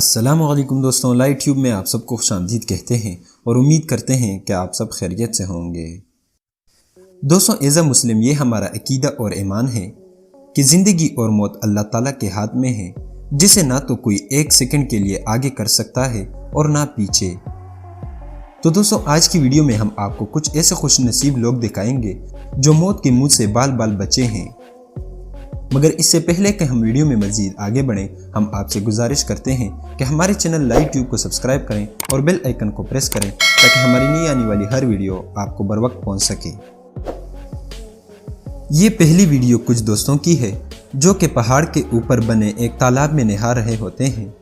अस्सलामुअलैकुम दोस्तों, light tube में आप सबको खुशामदीद कहते हैं और उम्मीद करते हैं कि आप सब खैरियत से होंगे। दोस्तों, एज़ अ मुस्लिम ये हमारा अकीदा और ईमान है कि ज़िंदगी और मौत अल्लाह ताला के हाथ में है, जिसे ना तो कोई एक सेकंड के लिए आगे कर सकता है और ना पीछे। तो दोस्तों, आज की वीडियो में हम आपको कुछ ऐसे खुशनसीब लोग दिखाएंगे जो मौत के मुंह से बाल बाल बचे हैं। मगर इससे पहले कि हम वीडियो में मज़ीद आगे बढ़ें, हम आपसे गुजारिश करते हैं कि हमारे चैनल लाइट ट्यूब को सब्सक्राइब करें और बेल आइकन को प्रेस करें ताकि हमारी नई आने वाली हर वीडियो आपको बर वक्त पहुँच सके। ये पहली वीडियो कुछ दोस्तों की है जो कि पहाड़ के ऊपर बने एक तालाब में नहा रहे होते हैं।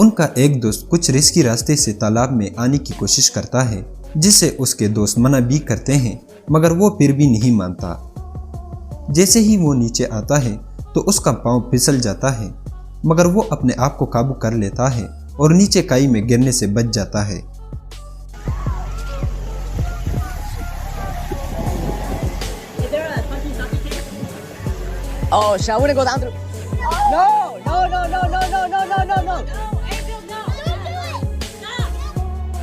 उनका एक दोस्त कुछ रिस्की रास्ते से तालाब में आने की कोशिश करता है, जिससे उसके दोस्त मना भी करते हैं, मगर वो फिर भी नहीं मानता। जैसे ही वो नीचे आता है तो उसका पांव फिसल जाता है, मगर वो अपने आप को काबू कर लेता है और नीचे खाई में गिरने से बच जाता है। Oh, shit, I wouldn't go down through. No, no, no, no, no, no, no, no, no, no.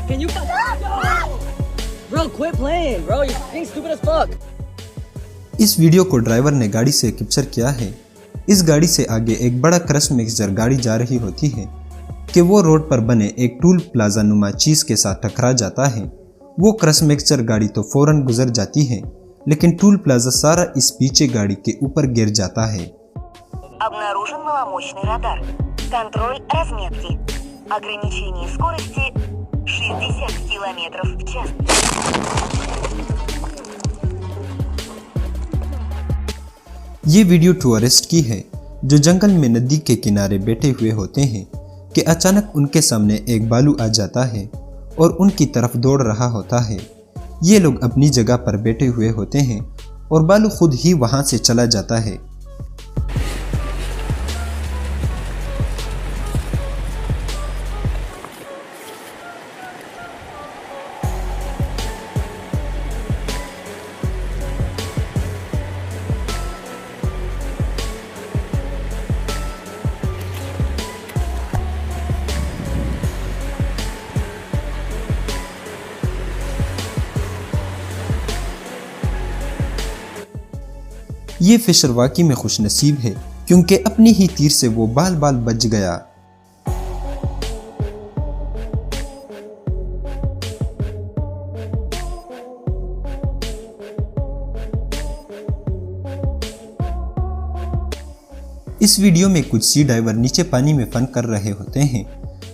Can you stop? Bro, quit playing, bro. You're being stupid as fuck. इस वीडियो को ड्राइवर ने गाड़ी से capture किया है। इस गाड़ी से आगे एक बड़ा क्रश मिक्सर गाड़ी जा रही होती है कि वो रोड पर बने एक टूल प्लाजा नुमा चीज के साथ टकरा जाता है। वो क्रश मिक्सर गाड़ी तो फौरन गुजर जाती है, लेकिन टूल प्लाजा सारा इस पीछे गाड़ी के ऊपर गिर जाता है। Обнаружен маломощный радар. Контроль разметки. Ограничение скорости 60 км в час. ये वीडियो टूरिस्ट की है जो जंगल में नदी के किनारे बैठे हुए होते हैं कि अचानक उनके सामने एक भालू आ जाता है और उनकी तरफ दौड़ रहा होता है। ये लोग अपनी जगह पर बैठे हुए होते हैं और भालू खुद ही वहां से चला जाता है। ये फिशर वाकई में खुशनसीब है क्योंकि अपनी ही तीर से वो बाल बाल बच गया। इस वीडियो में कुछ सी डाइवर नीचे पानी में फन कर रहे होते हैं।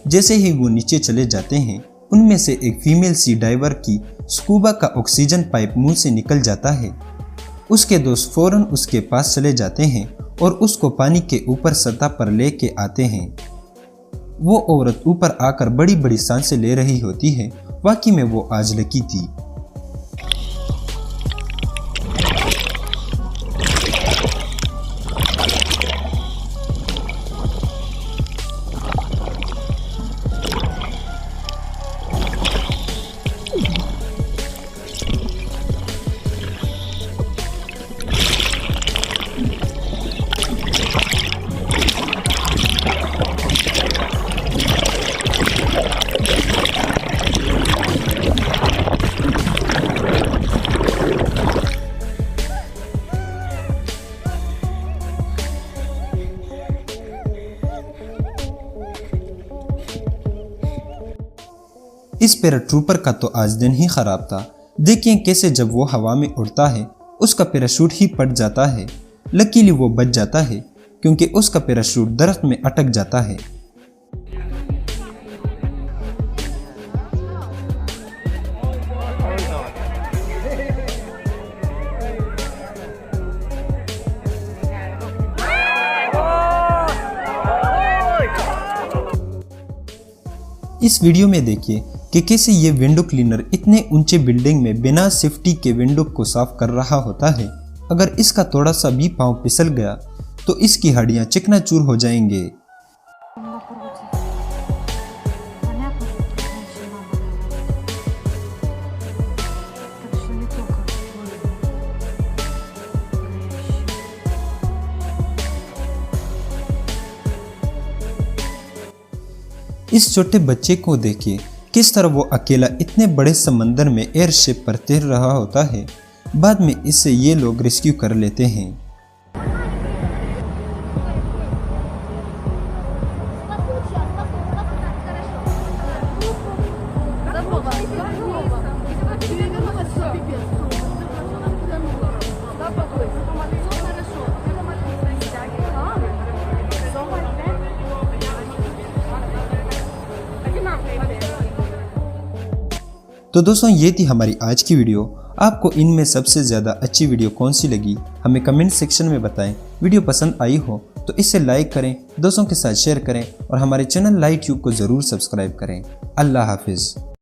जैसे ही वो नीचे चले जाते हैं, उनमें से एक फीमेल सी डाइवर की स्कूबा का ऑक्सीजन पाइप मुंह से निकल जाता है। उसके दोस्त फौरन उसके पास चले जाते हैं और उसको पानी के ऊपर सतह पर लेके आते हैं। वो औरत ऊपर आकर बड़ी बड़ी सांसें ले रही होती है। वाकई में वो आज लकी थी। इस पैराट्रूपर का तो आज दिन ही खराब था। देखिए कैसे जब वो हवा में उड़ता है उसका पैराशूट ही फट जाता है। लकीली वो बच जाता है क्योंकि उसका पैराशूट दरख्त में अटक जाता है। इस वीडियो में देखिए कि कैसे ये विंडो क्लीनर इतने ऊंचे बिल्डिंग में बिना सेफ्टी के विंडो को साफ कर रहा होता है। अगर इसका थोड़ा सा भी पांव फिसल गया तो इसकी हड्डियां चिकनाचूर हो जाएंगे। इस छोटे बच्चे को देखिए किस तरह वो अकेला इतने बड़े समंदर में एयरशिप पर तैर रहा होता है। बाद में इससे ये लोग रेस्क्यू कर लेते हैं। तो दोस्तों ये थी हमारी आज की वीडियो। आपको इनमें सबसे ज़्यादा अच्छी वीडियो कौन सी लगी हमें कमेंट सेक्शन में बताएं। वीडियो पसंद आई हो तो इसे लाइक करें, दोस्तों के साथ शेयर करें और हमारे चैनल लाइट ट्यूब को ज़रूर सब्सक्राइब करें। अल्लाह हाफिज़।